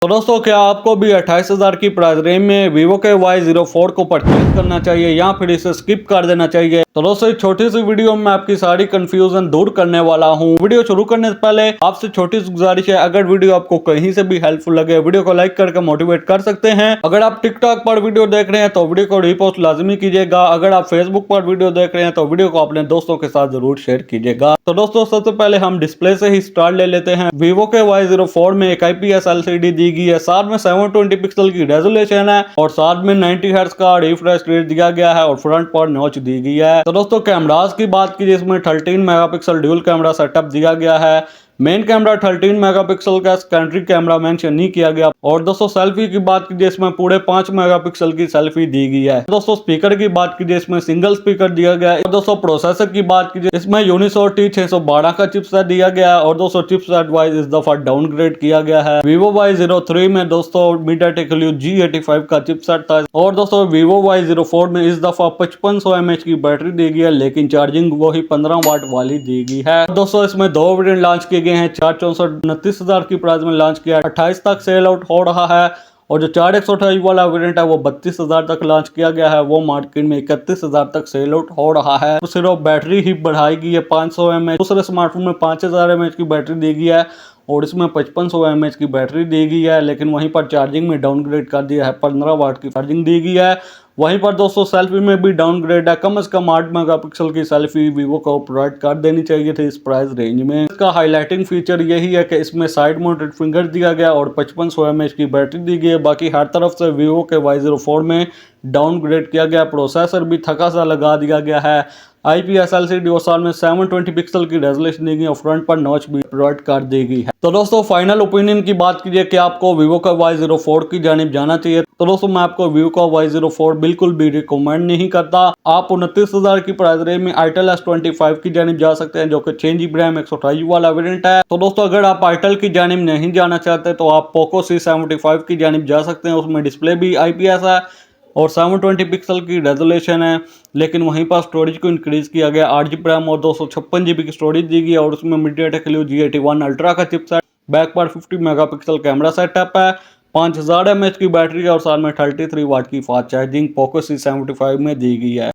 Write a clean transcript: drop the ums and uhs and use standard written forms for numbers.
तो दोस्तों क्या आपको भी 28,000 की प्राइस रेंज में वीवो के Y04 को परचेज करना चाहिए या फिर इसे स्किप कर देना चाहिए। तो दोस्तों इस छोटी सी वीडियो में आपकी सारी कंफ्यूजन दूर करने वाला हूं। वीडियो शुरू करने से पहले आपसे छोटी सी गुजारिश है, अगर वीडियो आपको कहीं से भी हेल्पफुल लगे वीडियो को लाइक करके मोटिवेट कर सकते हैं। अगर आप टिकटॉक पर वीडियो देख रहे हैं तो वीडियो को रीपोस्ट लाजमी कीजिएगा। अगर आप फेसबुक पर वीडियो देख रहे हैं तो वीडियो को अपने दोस्तों के साथ जरूर शेयर कीजिएगा। तो दोस्तों सबसे पहले हम डिस्प्ले से ही स्टार्ट ले लेते हैं। वीवो के Y04 में एक IPS LCD दी गई है, साथ में 720 पिक्सल की रेजोल्यूशन है और साथ में 90 हर्ट्ज का रिफ्रेश रेट दिया गया है और फ्रंट पर नॉच दी गई है। तो दोस्तों कैमरास की बात की जिसमें 13 मेगापिक्सल ड्यूल कैमरा सेटअप दिया गया है। मेन कैमरा 13 मेगापिक्सल का सेकेंडरी कैमरा मेंशन नहीं किया गया। और दोस्तों सेल्फी की बात कीजिए इसमें पूरे 5 मेगापिक्सल की सेल्फी दी गई है। दोस्तों स्पीकर की बात कीजिए इसमें सिंगल स्पीकर दिया गया है। और दोस्तों प्रोसेसर की बात कीजिए इसमें यूनिसॉक T612 का चिपसेट दिया गया है और दोस्तों चिपसेट वाइज इस दफा डाउनग्रेड किया गया है। Vivo Y03 में दोस्तों MediaTek Helio G85 का चिपसेट था और दोस्तों Vivo Y04 में इस दफा 5500 mAh की बैटरी दी गई है, लेकिन चार्जिंग वही 15 वाट वाली दी गई है। दोस्तों इसमें दो वेरिएंट लॉन्च किए गए हैं। 464 की प्राइस में लॉन्च किया, 28 तक सेल आउट हो रहा है। और जो 4128 वाला वेरिएंट है वो 32,000 तक लॉन्च किया गया है, वो मार्केट में 31,000 तक सेल आउट हो रहा है। तो सिर्फ बैटरी ही बढ़ाई गई है 500 mAh। दूसरे स्मार्टफोन में 5000 mAh की बैटरी दी गई है और इसमें 5500 mAh की बैटरी दी गई है, लेकिन वहीं पर चार्जिंग में डाउनग्रेड कर दिया है, 15 वाट की चार्जिंग दी गई है। वहीं पर दोस्तों सेल्फी में भी डाउनग्रेड है, कम से कम 8 मेगापिक्सल की सेल्फी वीवो को प्रोवाइड कर देनी चाहिए थी इस प्राइस रेंज में। इसका हाईलाइटिंग फीचर यही है कि इसमें साइड माउंटेड फिंगर दिया गया और 5500 mAh की बैटरी दी गई है। बाकी हर तरफ से वीवो के Y04 में डाउनग्रेड किया गया, प्रोसेसर भी थका सा लगा दिया गया है। IPS LCD और साल में 720 पिक्सल की रेजोल्यूशन दी गई और फ्रंट पर नॉच भी प्रोवाइड कर दी गई है। तो दोस्तों फाइनल ओपिनियन की बात कीजिए कि आपको वीवो का Y04 की जानिब जाना चाहिए, तो दोस्तों मैं आपको वीवो का Y04 बिल्कुल भी रिकमेंड नहीं करता। आप 29,000 की प्राइस रेंज में Itel S25 की जानिब जा सकते हैं, जो कि 6GB रैम 128 वाला वेरिएंट है। तो दोस्तों अगर आप Itel की जानिब नहीं जाना चाहते तो आप पोको C75 की जानिब जा सकते हैं। उसमें डिस्प्ले भी IPS है और 720 पिक्सल की रेजोल्यूशन है, लेकिन वहीं पर स्टोरेज को इंक्रीज किया गया, 8GB रैम और 256GB की स्टोरेज दी गई है और उसमें MediaTek Helio G81 अल्ट्रा का चिपसेट, बैक पर 50 मेगापिक्सल कैमरा सेटअप है, 5000 mAh की बैटरी है और साथ में 33 वाट की फास्ट चार्जिंग पोको C75 में दी गई है।